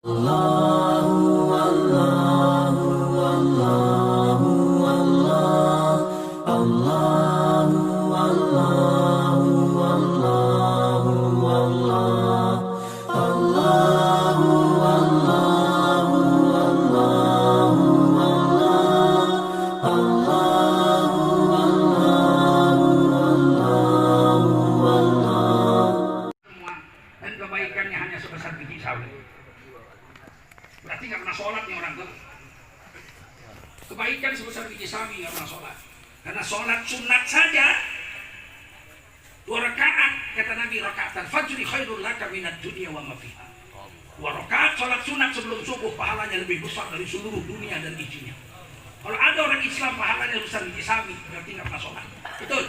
Dan kebaikannya hanya sebesar biji sawi. Berarti nggak pernah sholat nih orang tuh. Kebaikan sebesar biji sawi nggak pernah sholat. Karena sholat sunat saja 2 rakaat, kata Nabi, rakaatan fajri khairul laka minad dunya wa ma fiha. 2 rakaat sholat sunat sebelum subuh pahalanya lebih besar dari seluruh dunia dan isinya. Kalau ada orang Islam pahalanya besar biji sawi, berarti nggak pernah sholat. Betul?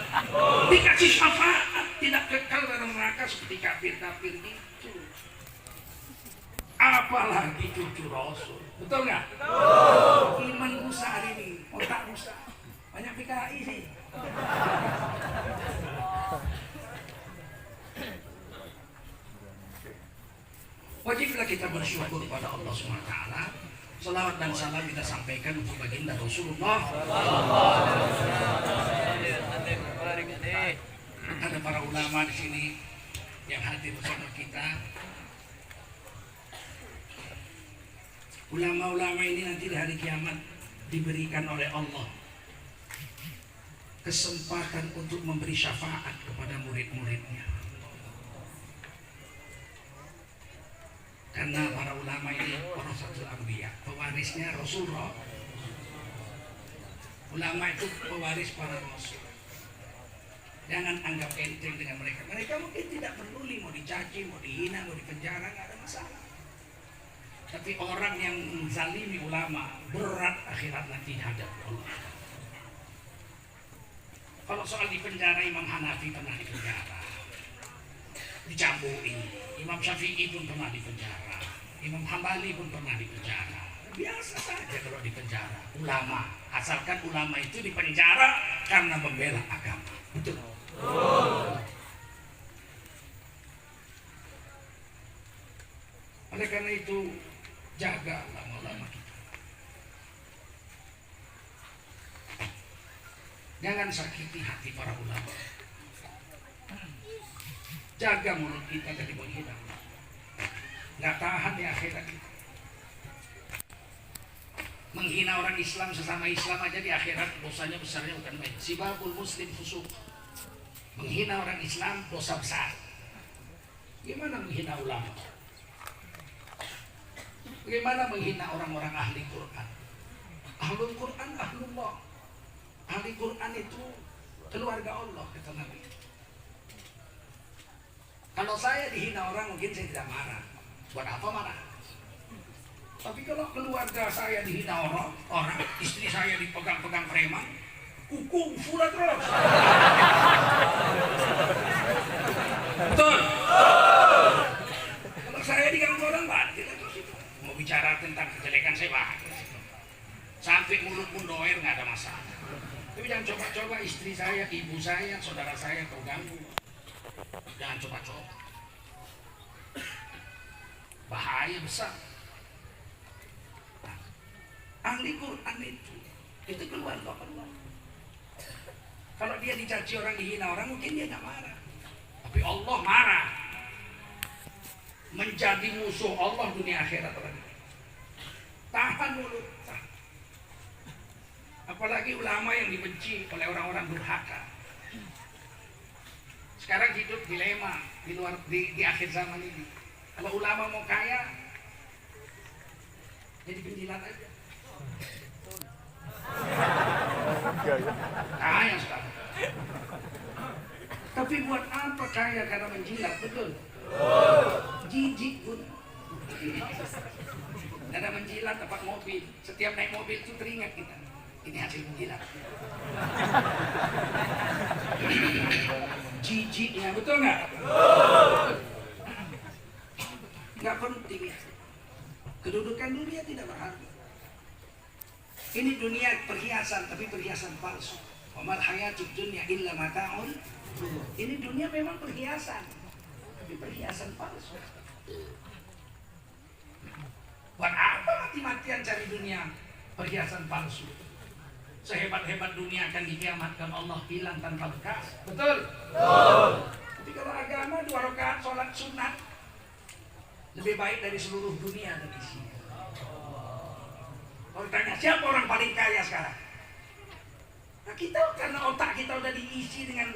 Dikasih syafaat, tidak kekal dalam neraka seperti kafir-kafir itu. Apalagi cucu Rasul. Betul nggak? Betul. Iman rusak hari ini, otak rusak. Banyak PKI sih. Wajiblah kita bersyukur kepada Allah SWT. Salawat dan salam kita sampaikan untuk baginda Rasulullah. Ada para ulama di sini yang hadir bersama kita. Ulama-ulama ini nanti di hari kiamat diberikan oleh Allah kesempatan untuk memberi syafaat kepada murid-muridnya. Karena para ulama ini warasatul anbiya, pewarisnya Rasulullah. Ulama itu pewaris para rasul. Jangan anggap enteng dengan mereka. Mereka mungkin tidak peduli mau dicaci, mau dihina, mau dipenjara, nggak ada masalah. Tapi orang yang menzalimi ulama berat akhirat nanti hadap Allah. Kalau soal dipenjara, Imam Hanafi pernah dipenjara, dicambui. Imam Syafi'i pun pernah dipenjara, Imam Hambali pun pernah dipenjara. Biasa saja kalau dipenjara. Ulama, asalkan ulama itu dipenjara karena membela agama. Betul. Oleh karena itu, jaga ulama-ulama kita. Jangan sakiti hati para ulama. Jaga mulut kita dari menghina. Nggak tahan di akhirat kita. Menghina orang Islam, sesama Islam aja di akhirat dosanya besarnya bukan main. Sibabul muslim fusuk. Menghina orang Islam dosa besar. Gimana menghina ulama? Bagaimana menghina orang-orang ahli Quran? Ahlul Quran, ahlullah. Ahli Quran itu keluarga Allah, kata Nabi. Kalau saya dihina orang mungkin saya tidak marah. Buat apa marah? Tapi kalau keluarga saya dihina orang, istri saya dipegang-pegang preman, kuku fulat terus. Betul. Kalau saya diganggu orang batin terus itu. Mau bicara tentang kejelekan saya batin. Sampai mulut pun doer nggak ada masalah. Tapi jangan coba-coba istri saya, ibu saya, saudara saya terganggu. Jangan coba-coba. Bahaya besar. Nah, ahli Quran itu keluarga Allah. Kalau dia dicaci orang, dihina orang, mungkin dia nggak marah. Tapi Allah marah. Menjadi musuh Allah dunia akhirat orang. Tahan mulut. Apalagi ulama yang dibenci oleh orang-orang durhaka. Sekarang hidup dilema di akhir zaman ini. Kalau ulama mau kaya, jadi penjilat aja. Kaya sekarang. Tapi buat apa kaya karena menjilat? Betul. Jijik pun. Karena menjilat dapat mobil. Setiap naik mobil itu teringat kita. Ini hasil menjilat. Jijiknya, betul nggak? Nggak penting. Kedudukan dunia tidak berharga. Ini dunia perhiasan, tapi perhiasan palsu. Wa mal hayatud dunya illa mata'un. Ini dunia memang perhiasan, tapi perhiasan palsu. cari dunia perhiasan palsu. Sehebat-hebat dunia akan dikiamatkan Allah hilang tanpa bekas. Betul? Betul. Tapi kalau agama 2 rakaat sholat sunat lebih baik dari seluruh dunia dan isinya. Kalau ditanya siapa orang paling kaya sekarang? Nah kita karena otak kita udah diisi dengan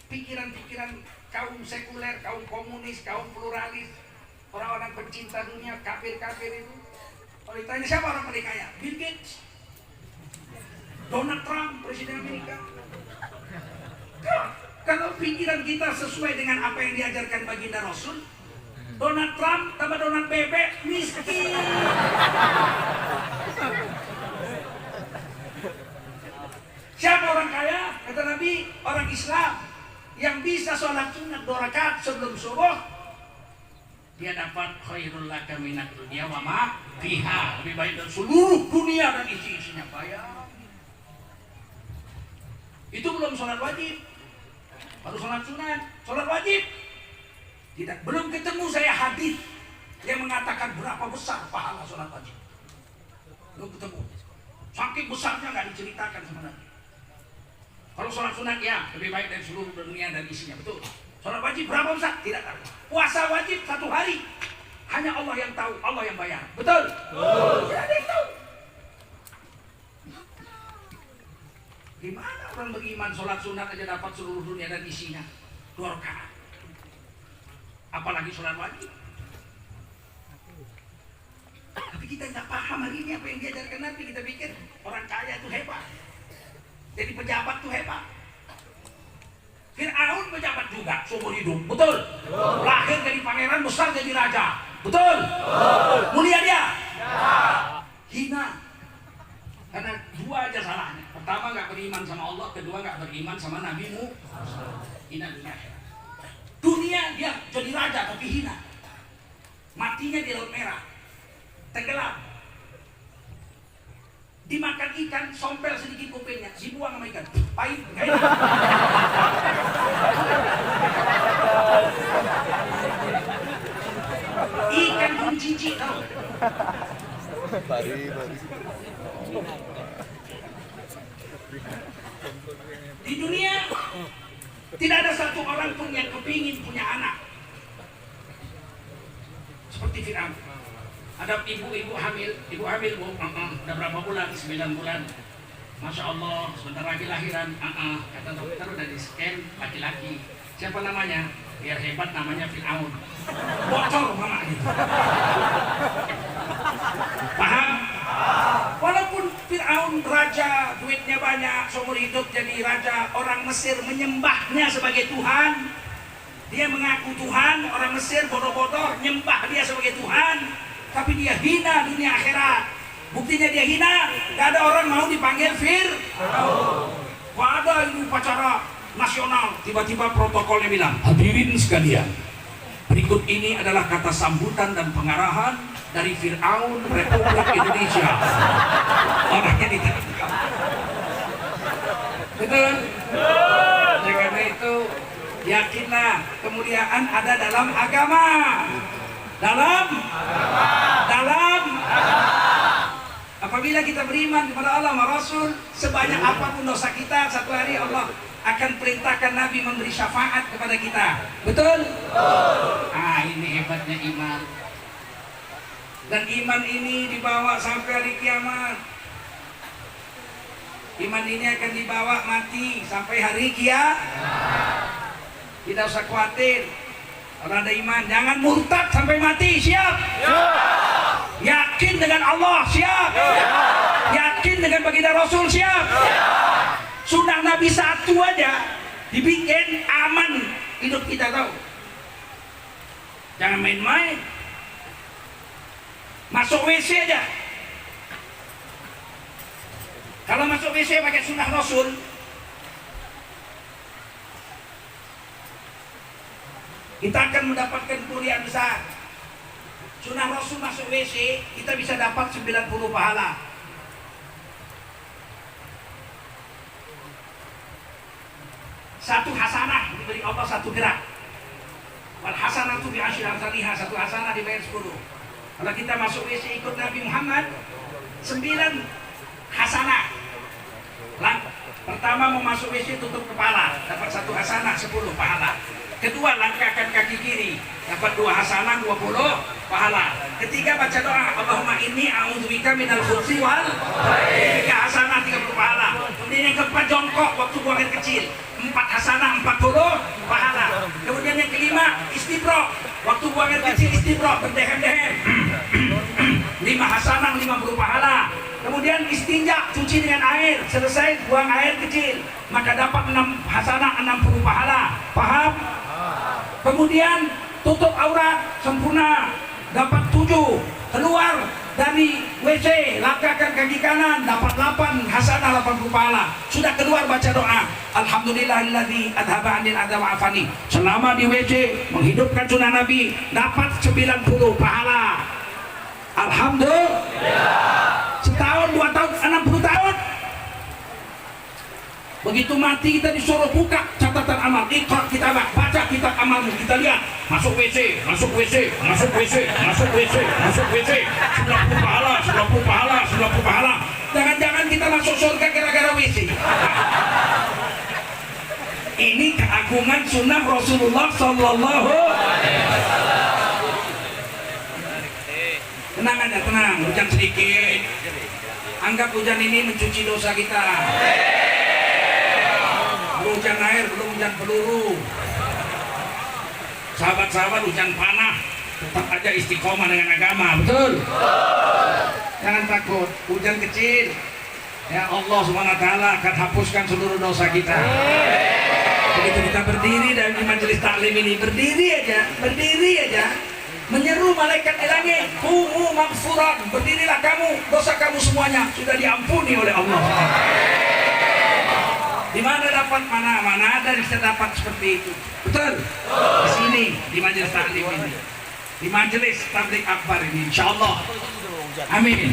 pikiran-pikiran kaum sekuler, kaum komunis, kaum pluralis, orang-orang pencinta dunia, kafir-kafir itu. Kalau ditanya siapa orang paling kaya? Bill Gates, Donald Trump, Presiden Amerika. Kalau pikiran kita sesuai dengan apa yang diajarkan baginda Rasul, Donald Trump tambah Donald Bebek miskin. Siapa orang kaya? Kata Nabi, orang Islam yang bisa sholat sunat 2 rakaat sebelum subuh, dia dapat khairul laka minad dunya wa ma fiha, lebih baik dari seluruh dunia dan isi-isinya. Bayang. Itu belum sholat wajib, baru sholat sunat. Sholat wajib tidak, belum ketemu saya hadis yang mengatakan berapa besar pahala sholat wajib. Belum ketemu. Saking besarnya nggak diceritakan sebenarnya. Kalau sholat sunat ya lebih baik dari seluruh dunia dan isinya, betul. Sholat wajib berapa besar? Tidak tahu. Puasa wajib 1 hari, hanya Allah yang tahu, Allah yang bayar, betul? Betul. Tidak ada yang tahu. Gimana orang beriman sholat sunat aja dapat seluruh dunia dan isinya 2 rakaat? Apalagi sholat wajib. Tapi kita nggak paham hari ini apa yang diajarkan Nabi. Kita pikir orang kaya itu hebat, jadi pejabat itu hebat. Fir'aun pejabat juga seumur hidup, betul? Lahir dari pangeran, besar jadi raja, betul? Mulia dia? Hina. Karena 2 aja salahnya. Pertama nggak beriman sama Allah, kedua nggak beriman sama Nabi-Mu. Hina dunia akhirat. Dunia dia jadi raja tapi hina. Matinya di Laut Merah, tenggelam. Dimakan ikan, sompel sedikit kupingnya, dibuang sama ikan, pahit, nggak enak. Ikan pun cici tau. Di dunia tidak ada satu orang pun yang kepingin punya anak seperti Fir'aun. Ada ibu hamil bu, udah berapa bulan? 9 bulan. Masya Allah, sebentar lagi lahiran. Kata dokter udah di scan laki-laki. Siapa namanya? Biar hebat namanya Fir'aun. Bocor mama gitu. Paham? Walaupun Fir'aun raja, duitnya banyak, seumur hidup jadi raja, orang Mesir menyembahnya sebagai Tuhan. Dia mengaku Tuhan, orang Mesir bodoh-bodoh nyembah dia sebagai Tuhan. Tapi dia hina dunia akhirat. Buktinya dia hina, gak ada orang mau dipanggil Fir'aun. Ada ini upacara nasional, tiba-tiba protokolnya bilang, hadirin sekalian, berikut ini adalah kata sambutan dan pengarahan dari Fir'aun Republik Indonesia. Orangnya ditangkap. Betul? Oleh karena itu, yakinlah kemuliaan ada dalam agama. Dalam apabila kita beriman kepada Allah dan Rasul, sebanyak apapun dosa kita, satu hari Allah akan perintahkan Nabi memberi syafaat kepada kita. Betul? Ini hebatnya iman. Dan iman ini dibawa sampai hari kiamat. Iman ini akan dibawa mati sampai hari kiamat. Tidak usah khawatir. Kalau ada iman, jangan murtad sampai mati. Siap? Yakin dengan Allah? Siap? Yakin dengan baginda Rasul? Siap? Sunnah Nabi 1 aja dibikin aman hidup kita, tahu? Jangan main-main. Masuk WC aja, kalau masuk WC pakai sunnah Rasul, kita akan mendapatkan kemuliaan besar. Sunnah Rasul masuk WC, kita bisa dapat 90 pahala. Satu hasanah diberi Allah 1 gerak. Wal hasanatu bi asyri amsalihha, 1 hasanah dibayar 10. Kalau kita masuk WC ikut Nabi Muhammad, 9 hasanah. Pertama mau masuk WC tutup kepala, dapat 1 hasanah, 10 pahala. Kedua, langkahkan kaki kiri, dapat 2 hasanah, 20 pahala. Ketiga, baca doa, Allahumma inni a'udzubika minal khubuthi wal 3 hasanah, 30 pahala. Kemudian yang keempat, jongkok waktu buang air kecil, 4 hasanah, 40 pahala. Kemudian yang kelima, istibro, waktu buang air kecil istibro, berdehem-dehem, 5 hasanah, 50 pahala. Kemudian istinja, cuci dengan air, selesai buang air kecil, maka dapat 6 hasanah, 60 pahala. Paham? Kemudian tutup aurat sempurna, dapat 7. Keluar dari WC, langkahkan kaki kanan, dapat 8 hasanah, 80 pahala. Sudah keluar, baca doa, alhamdulillahilladzi adhaba 'anil adha wa afani. Selama di WC menghidupkan sunnah Nabi, dapat 90 pahala. Alhamdulillah. Setahun, 2 tahun, 60 tahun. Begitu mati kita disuruh buka catatan amal, ikhra kita baca kitab amalmu, kita lihat masuk WC, masuk WC, masuk WC, masuk WC, masuk WC, 90 pahala, 90 pahala, 90 pahala. Jangan-jangan kita masuk surga gara-gara WC. Ini keagungan sunnah Rasulullah Sallallahu Alaihi Wasallam. Tenang aja, tenang, hujan sedikit. Anggap hujan ini mencuci dosa kita. Belum hujan air, belum hujan peluru. Sahabat-sahabat, hujan panah, tetap aja istiqomah dengan agama, betul? Jangan takut, hujan kecil. Ya Allah SWT akan hapuskan seluruh dosa kita. Begitu kita berdiri dari majelis taklim ini, berdiri aja. Menyeru malaikat di langit, "Qumu maghfuran, berdirilah kamu, dosa kamu semuanya sudah diampuni oleh Allah." Di mana dapat, mana ada bisa dapat seperti itu, betul? Di sini, di majelis taklim ini, di majelis tabligh akbar ini, insyaallah. Amin.